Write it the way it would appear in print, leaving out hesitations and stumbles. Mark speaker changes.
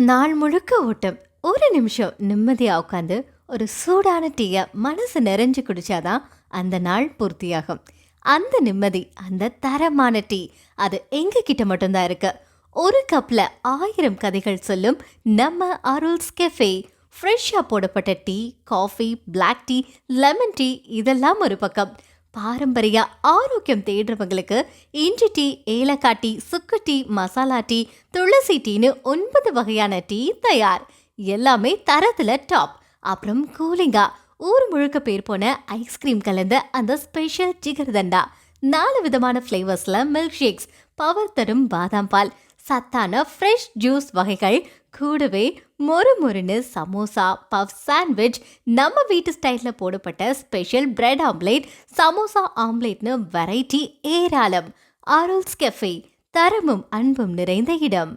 Speaker 1: நாள் முழுக்க ஓட்டம். ஒரு நிமிஷம் நிம்மதியா உட்காந்து ஒரு சூடான டீய மனசு நிறைஞ்சு குடிச்சாதான் அந்த நாள் பூர்த்தியாகும். அந்த நிம்மதி, அந்த தரமான டீ, அது எங்க கிட்ட மட்டும்தான் இருக்கு. ஒரு கப்ல 1000 கதைகள் சொல்லும் நம்ம அருள்ஸ் கெஃபே. ஃப்ரெஷ்ஷா போடப்பட்ட tea, coffee, black tea, lemon tea, இதெல்லாம் ஒரு பக்கம். பாரம்பரிய ஆரோக்கியம் தேடுறவங்களுக்கு இஞ்சி டீ, ஏலக்காய் டீ, சுக்கு டீ, மசாலா டீ, துளசி டீன்னு 9 வகையான டீ தயார். எல்லாமே தரத்துல டாப். அப்புறம் கூலிங்கா ஊர் முழுக்க பேர் போன ஐஸ்கிரீம் கலந்த அந்த ஸ்பெஷல் ஜிகர்தண்டா. 4 விதமான ஃப்ளேவர்ஸ்ல மில்க் ஷேக்ஸ், பவர் தரும் பாதாம் பால், சத்தான ஃப்ரெஷ் ஜூஸ் வகைகள், கூடவே மொறு மொறுன்னு சமோசா, பஃப், சாண்ட்விச், நம்ம வீட்டு ஸ்டைலில் போடப்பட்ட ஸ்பெஷல் பிரெட் ஆம்லேட், சமோசா ஆம்லேட்னு வெரைட்டி ஏராளம். ஆரோல்ஸ் கெஃபே, தரமும் அன்பும் நிறைந்த இடம்.